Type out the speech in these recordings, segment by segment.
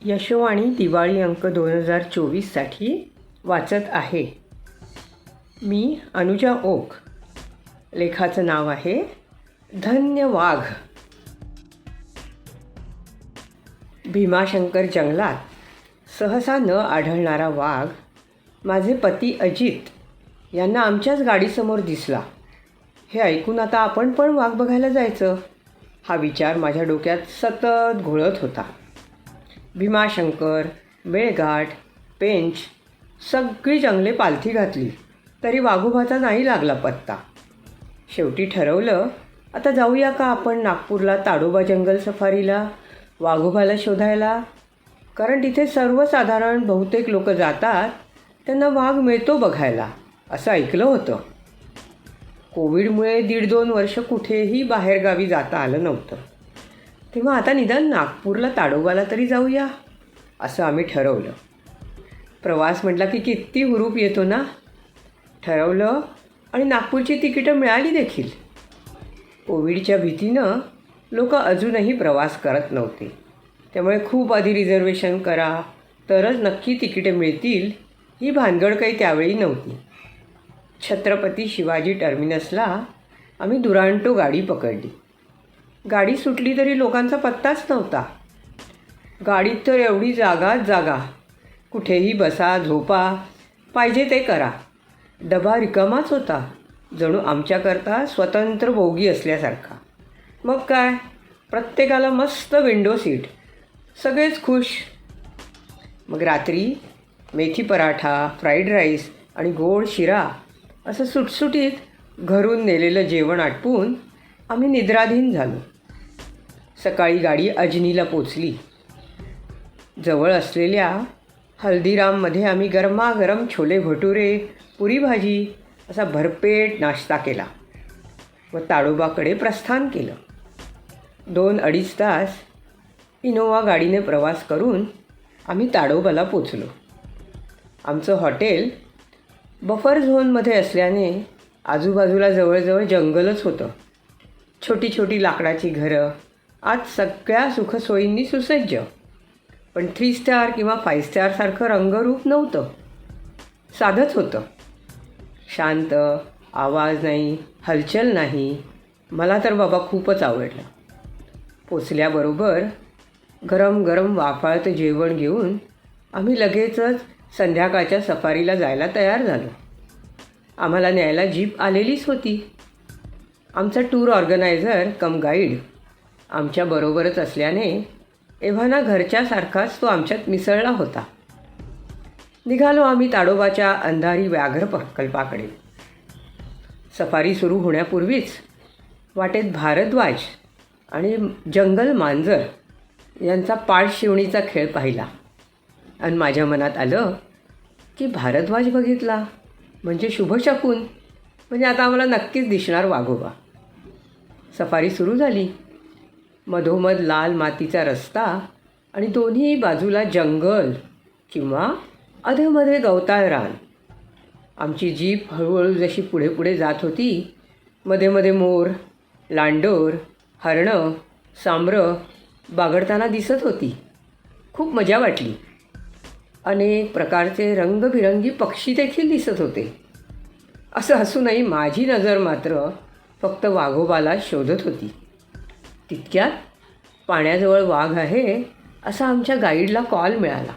यशोवाणी दिवाळी अंक 2024साठी वाचत आहे मी अनुजा ओक. लेखाचं नाव आहे धन्य वाघ. भीमाशंकर जंगलात सहसा न आढळणारा वाघ माझे पती अजित यांना आमच्याच गाडीसमोर दिसला. हे ऐकून आता आपण पण वाघ बघायला जायचं हा विचार माझ्या डोक्यात सतत घोळत होता. भीमाशंकर, मेळघाट, पेंच सगळी जंगले पालथी घातली तरी वाघोबाचा नाही लागला पत्ता. शेवटी ठरवलं आता जाऊया का आपण नागपूरला ताडोबा जंगल सफारीला वाघोबाला शोधायला. कारण तिथे सर्वसाधारण बहुतेक लोक जातात, त्यांना वाघ मिळतो बघायला असं ऐकलं होतं. कोविडमुळे 1.5-2 वर्ष कुठेही बाहेरगावी जाता आलं नव्हतं, तेव्हा आता निदान नागपूरला ताडोबाला तरी जाऊया असं आम्ही ठरवलं. प्रवास म्हटला की किती हुरूप येतो ना. ठरवलं आणि नागपूरची तिकीटं मिळाली देखील. कोविडच्या भीतीनं लोक अजूनही प्रवास करत नव्हते, त्यामुळे खूप आधी रिझर्वेशन करा तरच नक्की तिकीटे मिळतील ही भानगड काही त्यावेळी नव्हती. छत्रपती शिवाजी टर्मिनसला आम्ही दुरांटो गाडी पकडली. गाडी सुटली तरी लोकांचा पत्ताच नव्हता. गाडीत तर एवढी जागाच जागा, कुठेही बसा झोपा पाहिजे ते करा. डबा रिकामाच होता, जणू आमच्याकरता स्वतंत्र बोगी असल्यासारखा. मग काय, प्रत्येकाला मस्त विंडो सीट, सगळेच खुश. मग रात्री मेथी पराठा, फ्राईड राईस आणि गोड शिरा असं सुटसुटीत घरून नेलेलं जेवण आटपून आम्ही निद्राधीन झालो. सकाळी गाडी अजनीला पोचली. जवळ असलेल्या हल्दीराममध्ये आम्ही गरमागरम छोले भटुरे, पुरी भाजी असा भरपेट नाश्ता केला व ताडोबाकडे प्रस्थान केलं. 2-2.5 तास इनोवा गाडीने प्रवास करून आम्ही ताडोबाला पोचलो. आमचं हॉटेल बफर झोनमध्ये असल्याने आजूबाजूला जवळजवळ जंगलच होतं. छोटी छोटी लाकडाची घरं, आज सगळ्या सुखसोयींनी सुसज्ज, पण 3 स्टार किंवा 5 स्टारसारखं रंगरूप नव्हतं. साधंच होतं. शांत, आवाज नाही, हलचल नाही. मला तर बाबा खूपच आवडलं. पोचल्याबरोबर गरम गरम वाफाळतं जेवण घेऊन आम्ही लगेचच संध्याकाळच्या सफारीला जायला तयार झालो. आम्हाला न्यायला जीप आलेलीच होती. आमचा टूर ऑर्गनायझर कम गाईड आमच्याबरोबरच असल्याने एव्हाना घरच्यासारखाच तो आमच्यात मिसळला होता. निघालो आम्ही ताडोबाच्या अंधारी व्याघ्र प्रकल्पाकडे. सफारी सुरू होण्यापूर्वीच वाटेत भारद्वाज आणि जंगल मांजर यांचा पाठशिवणीचा खेळ पाहिला आणि माझ्या मनात आलं की भारद्वाज बघितला म्हणजे शुभशकून, म्हणजे आता आम्हाला नक्कीच दिसणार वाघोबा. सफारी सुरू झाली. मधोमध लाल मातीचा रस्ता आणि दोन्ही बाजूला जंगल किंवा अधेमध्ये गवताळ रान. आमची जीप हळूहळू जशी पुढे पुढे जात होती, मध्ये मध्ये मोर, लांडोर, हरणं, सांबरं बागडताना दिसत होती. खूप मजा वाटली. अनेक प्रकारचे रंगबिरंगी पक्षी देखील दिसत होते. असं असूनही माझी नजर मात्र फक्त वाघोबाला शोधत होती. तितक्यात पाण्याजवळ वाघ आहे असा आमच्या गाईडला कॉल मिळाला.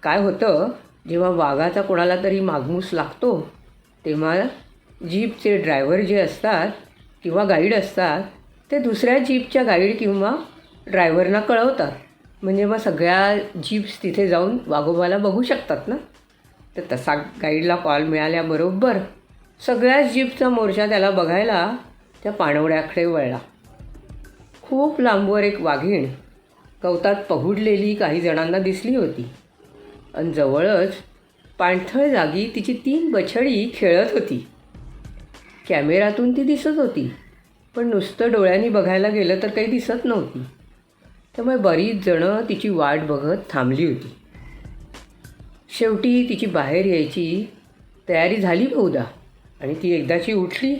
काय होतं, जेव्हा वाघाचा कोणाला तरी मागमूस लागतो तेव्हा जीपचे ड्रायव्हर जे असतात किंवा गाईड असतात ते दुसऱ्या जीपच्या गाईड किंवा ड्रायव्हरना कळवतात, म्हणजे मग सगळ्या जीप्स तिथे जाऊन वाघोबाला बघू शकतात ना. तर तसा गाईडला कॉल मिळाल्याबरोबर सगळ्याच जीपचा मोर्चा त्याला बघायला त्या पाणवड्याकडे वळला. खूप लांबवर एक वाघीण गवतात पहुडलेली काही जणांना दिसली होती आणि जवळच पाणथळ जागी तिची 3 बछडी खेळत होती. कॅमेऱ्यातून ती दिसत होती, पण नुसतं डोळ्यांनी बघायला गेलं तर काही दिसत नव्हती. त्यामुळे बरीच जणं तिची वाट बघत थांबली होती. शेवटी तिची बाहेर यायची तयारी झाली बहुधा आणि ती एकदाची उठली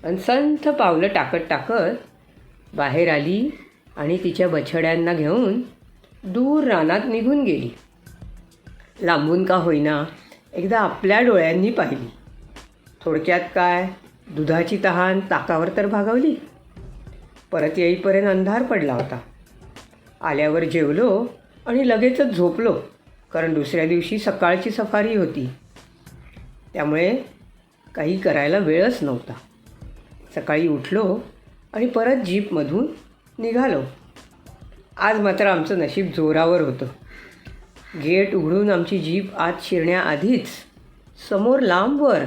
आणि संथ पावलं टाकत टाकत बाहेर आली आणि तिच्या बछड्यांना घेऊन दूर रानात निघून गेली. लांबून का होईना एकदा आपल्या डोळ्यांनी पाहिली. थोडक्यात काय, दुधाची तहान ताकावर तर भागवली. परत येईपर्यंत अंधार पडला होता. आल्यावर जेवलो आणि लगेचच झोपलो, कारण दुसऱ्या दिवशी सकाळची सफारी होती. त्यामुळे काही करायला वेळच नव्हता. सकाळी उठलो आणि परत जीपमधून निघालो. आज मात्र आमचं नशीब जोरावर होतं. गेट उघडून आमची जीप आत शिरण्याआधीच समोर लांबवर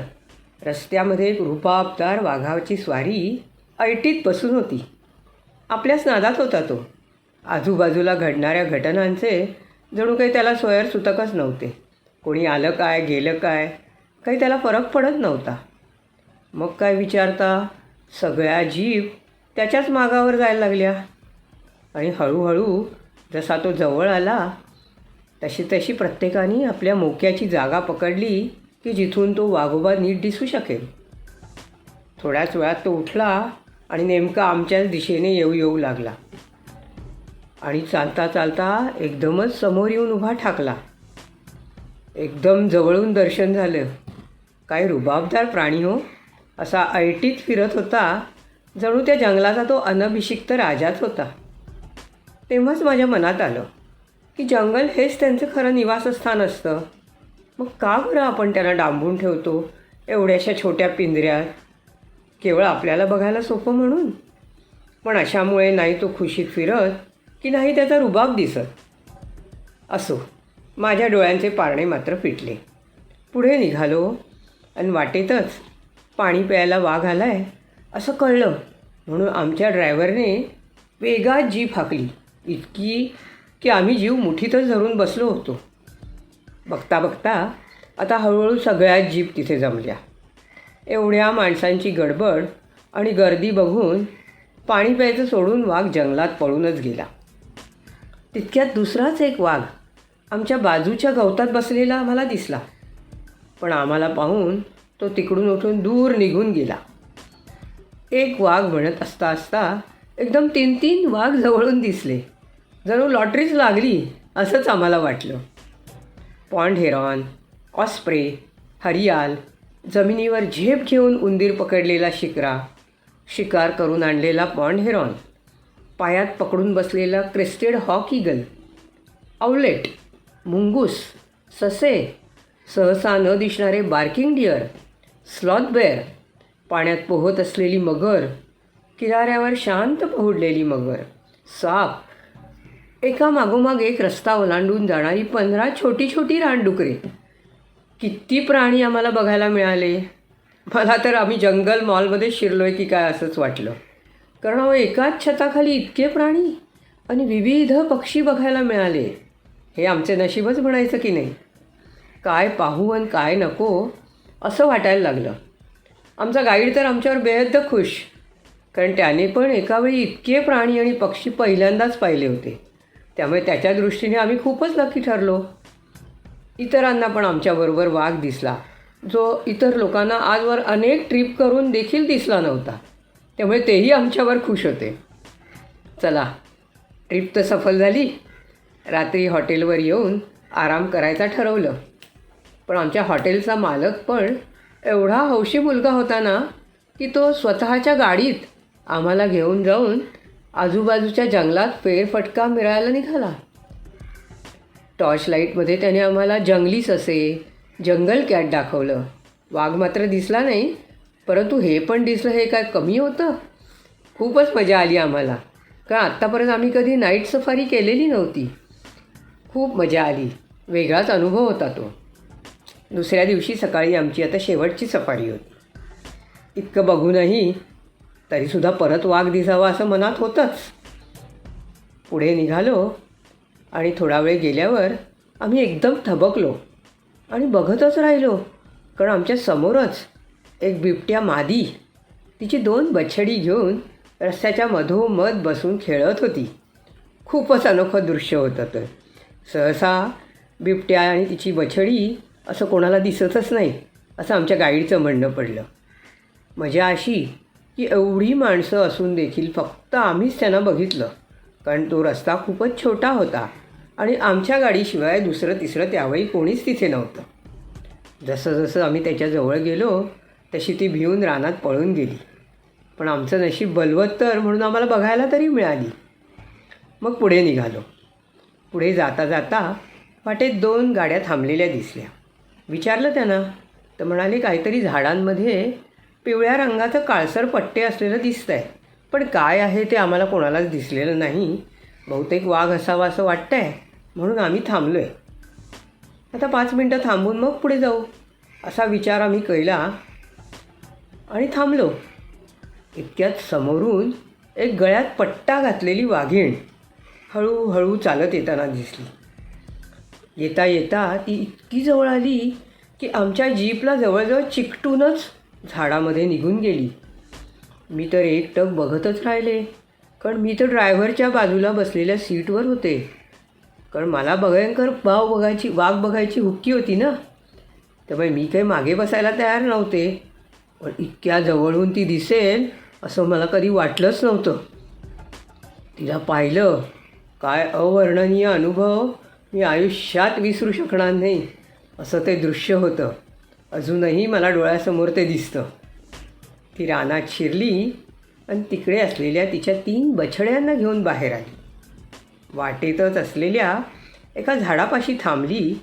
रस्त्यामध्ये एक रुबाबदार वाघाची स्वारी ऐटीत बसून होती. आपल्याच नादात होता तो. आजूबाजूला घडणाऱ्या घटनांचे जणू काही त्याला सोयरसुतकच नव्हते. कोणी आलं काय, गेलं काय, काही त्याला फरक पडत नव्हता. मग काय विचारता, सगळ्या जीप त्याच्याच मागावर जायला लागल्या. आणि हळूहळू जसा तो जवळ आला तशी तशी प्रत्येकाने आपल्या मोक्याची जागा पकडली की जिथून तो वाघोबा नीट दिसू शकेल. थोड्याच वेळात तो उठला आणि नेमका आमच्याच दिशेने येऊ लागला. आणि चालता चालता एकदमच समोर येऊन उभा ठाकला. एकदम जवळून दर्शन झालं. काय रुबाबदार प्राणी हो. असा ऐटीत फिरत होता, जणू त्या जंगलाचा तो अनभिषिक्त राजाच होता. तेव्हाच माझ्या मनात आलं की जंगल हेच त्यांचं खरं निवासस्थान असतं. मग का बरं आपण त्यांना डांबून ठेवतो एवढ्याशा छोट्या पिंजऱ्यात, केवळ आपल्याला बघायला सोपं म्हणून? पण अशामुळे नाही तो खुशीत फिरत की नाही त्याचा रुबाब दिसत. असो, माझ्या डोळ्यांचे पारणे मात्र फिटले. पुढे निघालो आणि वाटेतच पाणी प्यायला वाघ आलाय असं कळलं, म्हणून आमच्या ड्रायव्हरने वेगात जीप हाकली. इतकी की आम्ही जीव मुठीतच धरून बसलो होतो. बघता बघता आता हळूहळू सगळ्याच जीप तिथे जमल्या. एवढ्या माणसांची गडबड आणि गर्दी बघून पाणी प्यायचं सोडून वाघ जंगलात पळूनच गेला. तितक्यात दुसराच एक वाघ आमच्या बाजूच्या गवतात बसलेला आम्हाला दिसला. पण आम्हाला पाहून तो तिकडून उठून दूर निघून गेला. एक वाघ म्हणत असता असता एकदम 3-3 वाघ जवळून दिसले. जणू लॉटरीच लागली असंच आम्हाला वाटलं. पॉन्ड हेरॉन, ऑस्प्रे, हरियाल, जमिनीवर झेप घेऊन उंदीर पकडलेला शिकरा, शिकार करून आणलेला पॉन्ड हेरॉन, पायात पकडून बसलेला क्रेस्टेड हॉक ईगल, आउलेट, मुंगूस, ससे, सहसा न दिसणारे बार्किंग डिअर, स्लॉथ बेअर, पाण्यात पोहत असलेली मगर, किनाऱ्यावर शांत पहुडलेली मगर, साप, एका मागोमाग एक रस्ता ओलांडून जाणारी 15 छोटी छोटी रानडुकरे. किती प्राणी आम्हाला बघायला मिळाले. मला तर आम्ही जंगल मॉलमध्ये शिरलो आहे की काय असंच वाटलं. कारण एकाच छताखाली इतके प्राणी आणि विविध पक्षी बघायला मिळाले. हे आमचे नशीबच म्हणायचं की नाही. काय पाहू आणि काय नको असं वाटायला लागलं. आमचा गाईड तर आमच्यावर बेहद्द खुश, कारण त्याने पण एकावेळी इतके प्राणी आणि पक्षी पहिल्यांदाच पाहिले होते. त्यामुळे त्याच्या दृष्टीने आम्ही खूपच लकी ठरलो. इतरांना पण आमच्याबरोबर वाघ दिसला, जो इतर लोकांना आजवर अनेक ट्रिप करून देखील दिसला नव्हता. त्यामुळे तेही आमच्यावर खुश होते. चला, ट्रिप तर सफल झाली. रात्री हॉटेलवर येऊन आराम करायचा ठरवलं. पण आमच्या हॉटेलचा मालक पण एवढा हौशी मुलगा होता ना की तो स्वतःच्या गाडीत आम्हाला घेऊन जाऊन आजूबाजूच्या जंगलात फेरफटका मिळायला निघाला. टॉर्च लाईटमध्ये त्याने आम्हाला जंगली ससे, जंगल कॅट दाखवलं. वाघ मात्र दिसला नाही, परंतु हे पण दिसलं. हे काय कमी होतं? खूपच मजा आली आम्हाला, कारण आत्तापर्यंत आम्ही कधी नाईट सफारी केलेली नव्हती. खूप मजा आली. वेगळाच अनुभव होता तो. दुसऱ्या दिवशी सकाळी आमची आता शेवटची सफारी होती. इतकं बघूनही तरीसुद्धा परत वाघ दिसावा असं मनात होतंच. पुढे निघालो आणि थोडा वेळ गेल्यावर आम्ही एकदम थबकलो आणि बघतच राहिलो, कारण आमच्या समोरच एक बिबट्या मादी तिची 2 बछडी घेऊन रस्त्याच्या मधोमध बसून खेळत होती. खूपच अनोखं दृश्य होतं तर. सहसा बिबट्या आणि तिची बछडी असं कोणाला दिसतच नाही असं आमच्या गाईडचं म्हणणं पडलं. मजा अशी की एवढी माणसं असून देखील फक्त आम्हीच त्यांना बघितलं, कारण तो रस्ता खूपच छोटा होता आणि आमच्या गाडीशिवाय दुसरं तिसरं त्यावेळी कोणीच तिथे नव्हतं. जसं जसं आम्ही त्याच्याजवळ गेलो तशी ती भिवून रानात पळून गेली. पण आमचं नशीब बलवत्तर म्हणून आम्हाला बघायला तरी मिळाली. मग पुढे निघालो. पुढे जाता जाता वाटेत 2 गाड्या थांबलेल्या दिसल्या. विचारलं त्यांना तर म्हणाले काहीतरी झाडांमध्ये पिवळ्या रंगाचं काळसर पट्टे असलेलं दिसतं आहे, पण काय आहे ते आम्हाला कोणालाच दिसलेलं नाही. बहुतेक वाघ असावा असं वाटतं आहे म्हणून आम्ही थांबलो आहे. आता 5 मिनटं थांबून मग पुढे जाऊ असा विचार आम्ही केला आणि थांबलो. इतक्यात समोरून एक गळ्यात पट्टा घातलेली वाघीण हळूहळू चालत येताना दिसली. येता येता ती इतकी जवळ आली की आमच्या जीपला जवळजवळ चिकटूनच झाडामध्ये निघून गेली. मी तर एकटक बघतच राहिले, कारण मी तर ड्रायव्हरच्या बाजूला बसलेल्या सीटवर होते. कारण मला भयंकर वाघ बघायची हुक्की होती ना, त्यामुळे मी काही मागे बसायला तयार नव्हते. पण इतक्या जवळून ती दिसेल असं मला कधी वाटलंच नव्हतं. तिला पाहिलं, काय अवर्णनीय अनुभव, मी आयुष्यात विसरू शकणार नाही असं ते दृश्य होतं. अजूनही मला डोळ्यासमोर ते दिसतं. ती रानात शिरली आणि तिकडे असलेल्या तिच्या 3 बछड्यांना घेऊन बाहेर आली. वाटेतच असलेल्या एका झाडापाशी थांबली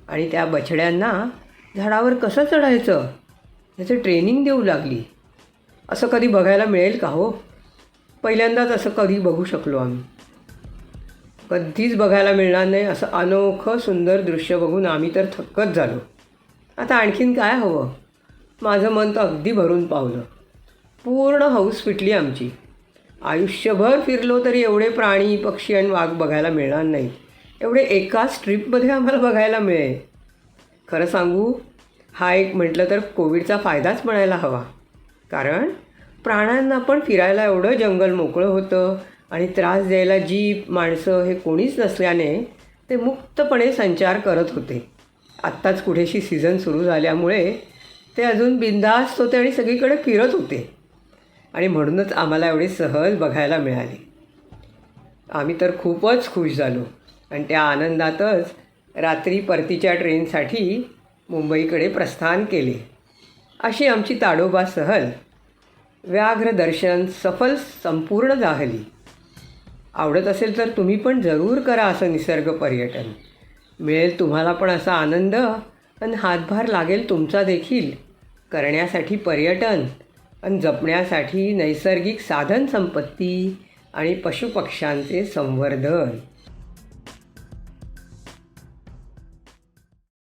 आणि त्या बछड्यांना झाडावर कसं चढायचं याचं ट्रेनिंग देऊ लागली. असं कधी बघायला मिळेल का हो? पहिल्यांदाच असं कधी बघू शकलो आम्ही. कधीच बघायला मिळणार नाही असं अनोखं सुंदर दृश्य बघून आम्ही तर थक्कच झालो. आता आणखीन काय हवं? माझं मन तर अगदी भरून पावलं. पूर्ण हौस फिटली आमची. आयुष्यभर फिरलो तरी एवढे प्राणी, पक्षी आणि वाघ बघायला मिळणार नाहीत, एवढे एकाच ट्रिपमध्ये आम्हाला बघायला मिळेल. खरं सांगू, हा एक म्हटलं तर कोविडचा फायदाच म्हणायला हवा. कारण प्राण्यांना पण फिरायला एवढं जंगल मोकळं होतं आणि त्रास द्यायला जीप, माणसं हे कोणीच नसल्याने ते मुक्तपणे संचार करत होते. आत्ताच कुठेशी सीझन सुरू झाल्यामुळे ते अजून बिनधास्त होते आणि सगळीकडे फिरत होते आणि म्हणूनच आम्हाला एवढे सहज बघायला मिळाले. आम्ही तर खूपच खुश झालो आणि त्या आनंदातच रात्री परतीच्या ट्रेनसाठी मुंबईकडे प्रस्थान केले. अशी आमची ताडोबा सहल व्याघ्र दर्शन सफल संपूर्ण झाली. आवडत असेल तर तुम्ही पण जरूर करा असं निसर्ग पर्यटन. मिळेल तुम्हाला पण असा आनंद आणि हातभार लागेल तुमचा देखील करण्यासाठी पर्यटन आणि जपण्यासाठी नैसर्गिक साधन संपत्ती आणि पशुपक्ष्यांचे संवर्धन.